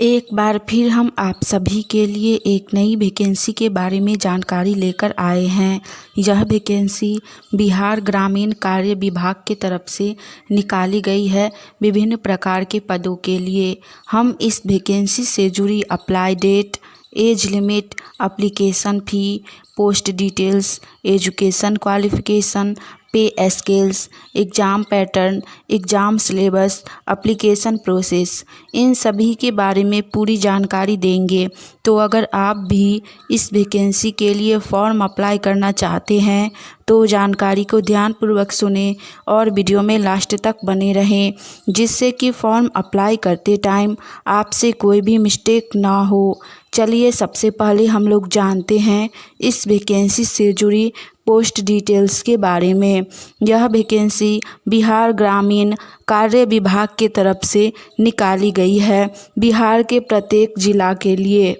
एक बार फिर हम आप सभी के लिए एक नई वैकेंसी के बारे में जानकारी लेकर आए हैं। यह वैकेंसी बिहार ग्रामीण कार्य विभाग की तरफ से निकाली गई है विभिन्न प्रकार के पदों के लिए। हम इस वैकेंसी से जुड़ी apply date, age limit, application fee, post details, education qualification, pay scales, exam pattern, exam syllabus, application process, इन सभी के बारे में पूरी जानकारी देंगे। तो अगर आप भी इस वैकेंसी के लिए फॉर्म अप्लाई करना चाहते हैं तो जानकारी को ध्यानपूर्वक सुनें और वीडियो में लास्ट तक बने रहें, जिससे कि फॉर्म अप्लाई करते टाइम आपसे कोई भी मिस्टेक ना हो। चलिए सबसे पहले हम लोग जानते हैं इस वैकेंसी से जुड़ी पोस्ट डिटेल्स के बारे में। यह वैकेंसी बिहार ग्रामीण कार्य विभाग की तरफ से निकाली गई है बिहार के प्रत्येक जिला के लिए।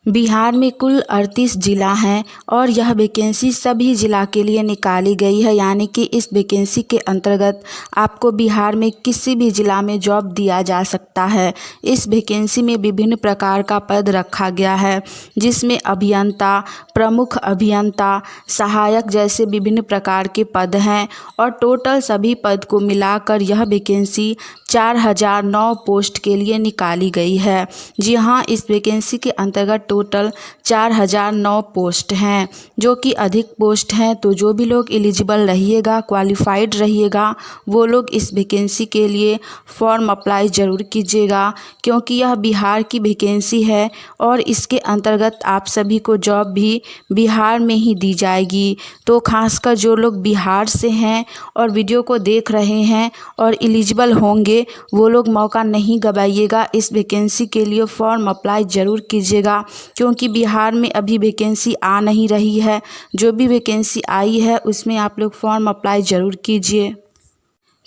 बिहार में कुल 38 ज़िला हैं और यह वैकेंसी सभी ज़िला के लिए निकाली गई है, यानी कि इस वैकेंसी के अंतर्गत आपको बिहार में किसी भी ज़िला में जॉब दिया जा सकता है। इस वैकेंसी में विभिन्न प्रकार का पद रखा गया है, जिसमें अभियंता, प्रमुख अभियंता, सहायक जैसे विभिन्न प्रकार के पद हैं और टोटल सभी पद को मिलाकर यह वैकेंसी 4009 पोस्ट के लिए निकाली गई है। जी हाँ, इस वैकेंसी के अंतर्गत टोटल 4009 पोस्ट हैं, जो कि अधिक पोस्ट हैं। तो जो भी लोग एलिजिबल रहिएगा, क्वालिफाइड रहिएगा, वो लोग इस वैकेंसी के लिए फॉर्म अप्लाई ज़रूर कीजिएगा, क्योंकि यह बिहार की वैकेंसी है और इसके अंतर्गत आप सभी को जॉब भी बिहार में ही दी जाएगी। तो खासकर जो लोग बिहार से हैं और वीडियो को देख रहे हैं और एलिजिबल होंगे, वो लोग मौका नहीं गवाइएगा, इस वैकेंसी के लिए फॉर्म अप्लाई ज़रूर कीजिएगा, क्योंकि बिहार में अभी वैकेंसी आ नहीं रही है। जो भी वैकेंसी आई है उसमें आप लोग फॉर्म अप्लाई ज़रूर कीजिए,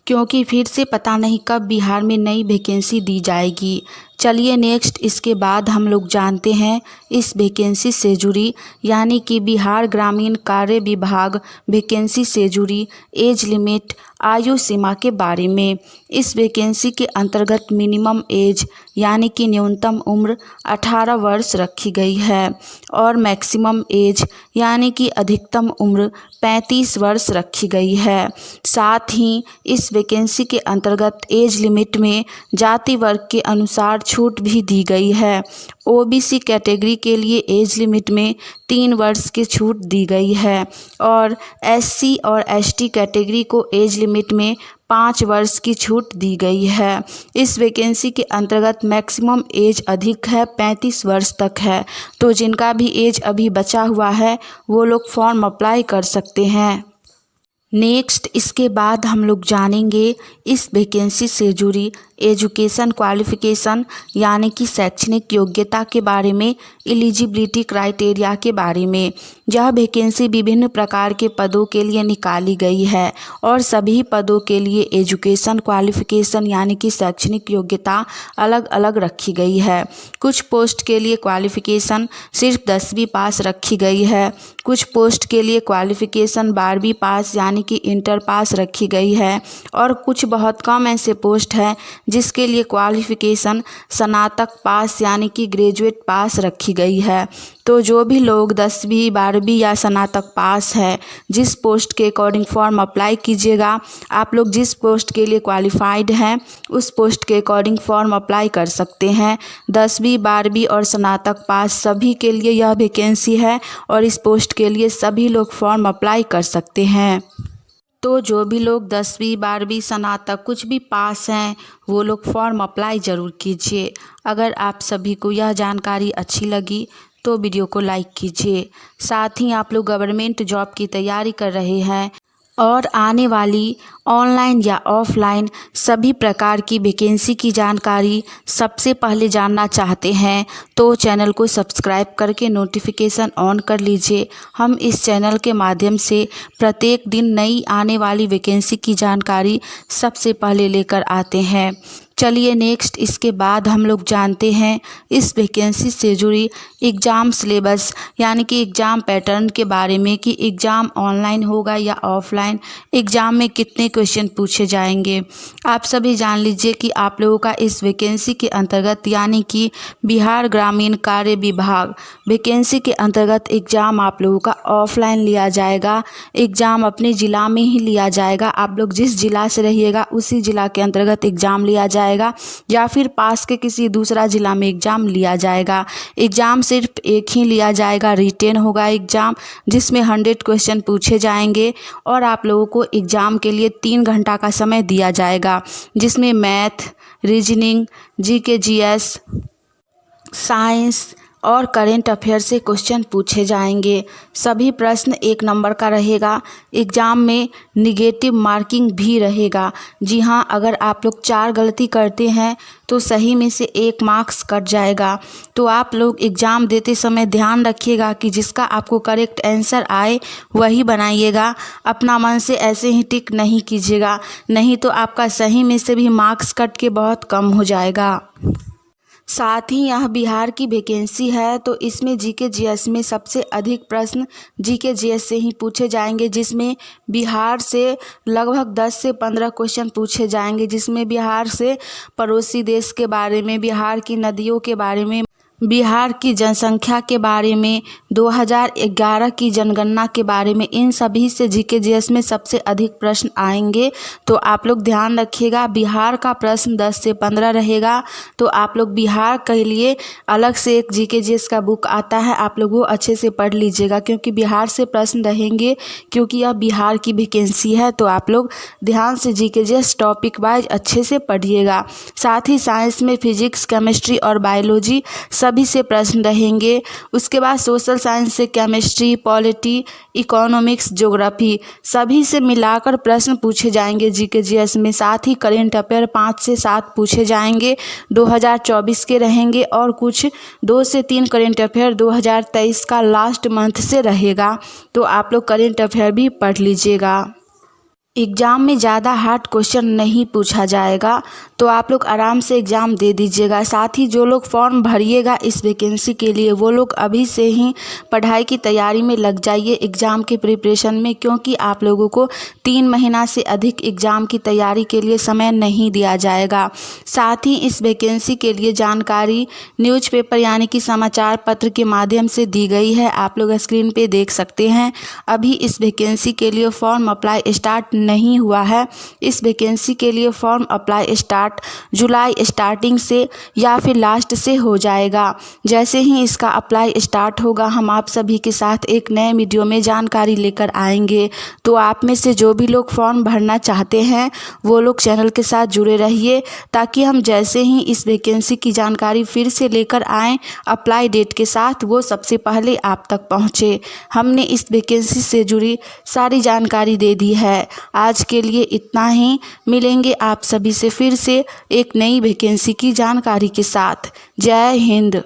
क्योंकि फिर से पता नहीं कब बिहार में नई वैकेंसी दी जाएगी। चलिए नेक्स्ट, इसके बाद हम लोग जानते हैं इस वैकेंसी से जुड़ी, यानी कि बिहार ग्रामीण कार्य विभाग वैकेंसी से जुड़ी एज लिमिट, आयु सीमा के बारे में। इस वैकेंसी के अंतर्गत मिनिमम एज यानी कि न्यूनतम उम्र 18 वर्ष रखी गई है और मैक्सिमम एज यानी कि अधिकतम उम्र 35 वर्ष रखी गई है। साथ ही इस वैकेंसी के अंतर्गत एज लिमिट में जाति वर्ग के अनुसार छूट भी दी गई है। ओबीसी कैटेगरी के लिए एज लिमिट में 3 वर्ष की छूट दी गई है और एससी और एसटी कैटेगरी को एज लिमिट में 5 वर्ष की छूट दी गई है। इस वैकेंसी के अंतर्गत मैक्सिमम एज अधिक है, 35 वर्ष तक है। तो जिनका भी एज अभी बचा हुआ है वो लोग फॉर्म अप्लाई कर सकते हैं। नेक्स्ट, इसके बाद हम लोग जानेंगे इस वैकेंसी से जुड़ी एजुकेशन क्वालिफिकेशन यानी कि शैक्षणिक योग्यता के बारे में, एलिजिबिलिटी क्राइटेरिया के बारे में। यह वैकेंसी विभिन्न प्रकार के पदों के लिए निकाली गई है और सभी पदों के लिए एजुकेशन क्वालिफिकेशन यानी कि शैक्षणिक योग्यता अलग अलग रखी गई है। कुछ पोस्ट के लिए क्वालिफिकेशन सिर्फ 10वीं पास रखी गई है, कुछ पोस्ट के लिए क्वालिफिकेशन 12वीं पास यानी कि इंटर पास रखी गई है और कुछ बहुत कम ऐसे पोस्ट हैं जिसके लिए क्वालिफिकेशन स्नातक पास यानी कि ग्रेजुएट पास रखी गई है। तो जो भी लोग 10वीं 12वीं या स्नातक पास है, जिस पोस्ट के अकॉर्डिंग फॉर्म अप्लाई कीजिएगा। आप लोग जिस पोस्ट के लिए क्वालिफाइड हैं उस पोस्ट के अकॉर्डिंग फॉर्म अप्लाई कर सकते हैं। 10वीं 12वीं और स्नातक पास सभी के लिए यह वैकेंसी है और इस पोस्ट के लिए सभी लोग फॉर्म अप्लाई कर सकते हैं। तो जो भी लोग 10वीं 12वीं स्नातक कुछ भी पास हैं वो लोग फॉर्म अप्लाई ज़रूर कीजिए। अगर आप सभी को यह जानकारी अच्छी लगी तो वीडियो को लाइक कीजिए। साथ ही आप लोग गवर्नमेंट जॉब की तैयारी कर रहे हैं और आने वाली ऑनलाइन या ऑफलाइन सभी प्रकार की वैकेंसी की जानकारी सबसे पहले जानना चाहते हैं तो चैनल को सब्सक्राइब करके नोटिफिकेशन ऑन कर लीजिए। हम इस चैनल के माध्यम से प्रत्येक दिन नई आने वाली वैकेंसी की जानकारी सबसे पहले लेकर आते हैं। चलिए नेक्स्ट इसके बाद हम लोग जानते हैं इस वैकेंसी से जुड़ी एग्ज़ाम सिलेबस यानी कि एग्ज़ाम पैटर्न के बारे में कि एग्ज़ाम ऑनलाइन होगा या ऑफलाइन, एग्ज़ाम में कितने क्वेश्चन पूछे जाएंगे। आप सभी जान लीजिए कि आप लोगों का इस वैकेंसी के अंतर्गत यानी कि बिहार ग्रामीण कार्य विभाग वैकेंसी के अंतर्गत एग्ज़ाम आप लोगों का ऑफलाइन लिया जाएगा। एग्ज़ाम अपने ज़िला में ही लिया जाएगा। आप लोग जिस ज़िला से रहिएगा उसी ज़िला के अंतर्गत एग्ज़ाम लिया जाएगा या फिर पास के किसी दूसरा ज़िला में एग्ज़ाम लिया जाएगा। एग्ज़ाम सिर्फ एक ही लिया जाएगा, रिटेन होगा एग्ज़ाम जिसमें 100 क्वेश्चन पूछे जाएंगे और आप लोगों को एग्ज़ाम के लिए 3 घंटा का समय दिया जाएगा जिसमें math, reasoning, GK GS, science और करेंट अफेयर से क्वेश्चन पूछे जाएंगे। सभी प्रश्न 1 नंबर का रहेगा। एग्ज़ाम में निगेटिव मार्किंग भी रहेगा। जी हाँ, अगर आप लोग 4 गलती करते हैं तो सही में से 1 मार्क्स कट जाएगा। तो आप लोग एग्ज़ाम देते समय ध्यान रखिएगा कि जिसका आपको करेक्ट आंसर आए वही बनाइएगा। अपना मन से ऐसे ही टिक नहीं कीजिएगा, नहीं तो आपका सही में से भी मार्क्स कट के बहुत कम हो जाएगा। साथ ही यह बिहार की वैकेंसी है तो इसमें जीके जीएस में सबसे अधिक प्रश्न जीके जीएस से ही पूछे जाएंगे जिसमें बिहार से लगभग 10 से 15 क्वेश्चन पूछे जाएंगे जिसमें बिहार से पड़ोसी देश के बारे में, बिहार की नदियों के बारे में, बिहार की जनसंख्या के बारे में, 2011 की जनगणना के बारे में, इन सभी से जीके जीएस में सबसे अधिक प्रश्न आएंगे। तो आप लोग ध्यान रखिएगा, बिहार का प्रश्न 10 से 15 रहेगा। तो आप लोग बिहार के लिए अलग से एक जीके जीएस का बुक आता है, आप लोग वो अच्छे से पढ़ लीजिएगा क्योंकि बिहार से प्रश्न रहेंगे, क्योंकि यह बिहार की वैकेंसी है। तो आप लोग ध्यान से जीके जीएस टॉपिक वाइज अच्छे से पढ़िएगा। साथ ही साइंस में फिजिक्स, केमिस्ट्री और बायोलॉजी सभी से प्रश्न रहेंगे। उसके बाद सोशल साइंस से केमिस्ट्री, पॉलिटी, इकोनॉमिक्स, ज्योग्राफी सभी से मिलाकर प्रश्न पूछे जाएंगे जीके जीएस में। साथ ही करेंट अफेयर 5 से 7 पूछे जाएंगे, 2024 के रहेंगे और कुछ 2 से 3 करेंट अफेयर 2023 का लास्ट मंथ से रहेगा। तो आप लोग करेंट अफेयर भी पढ़ लीजिएगा। एग्ज़ाम में ज़्यादा हार्ड क्वेश्चन नहीं पूछा जाएगा, तो आप लोग आराम से एग्ज़ाम दे दीजिएगा। साथ ही जो लोग फॉर्म भरिएगा इस वैकेंसी के लिए वो लोग अभी से ही पढ़ाई की तैयारी में लग जाइए एग्ज़ाम के प्रिपरेशन में, क्योंकि आप लोगों को 3 महीना से अधिक एग्ज़ाम की तैयारी के लिए समय नहीं दिया जाएगा। साथ ही इस वैकेंसी के लिए जानकारी न्यूज़पेपर यानी कि समाचार पत्र के माध्यम से दी गई है, आप लोग स्क्रीन पे देख सकते हैं। अभी इस वैकेंसी के लिए फॉर्म अप्लाई स्टार्ट नहीं हुआ है। इस वैकेंसी के लिए फॉर्म अप्लाई स्टार्ट जुलाई स्टार्टिंग से या फिर लास्ट से हो जाएगा। जैसे ही इसका अप्लाई स्टार्ट होगा हम आप सभी के साथ एक नए वीडियो में जानकारी लेकर आएंगे। तो आप में से जो भी लोग फॉर्म भरना चाहते हैं वो लोग चैनल के साथ जुड़े रहिए, ताकि हम जैसे ही इस वैकेंसी की जानकारी फिर से लेकर आएँ अप्लाई डेट के साथ, वो सबसे पहले आप तक पहुँचे। हमने इस वैकेंसी से जुड़ी सारी जानकारी दे दी है। आज के लिए इतना ही, मिलेंगे आप सभी से फिर से एक नई वैकेंसी की जानकारी के साथ। जय हिंद।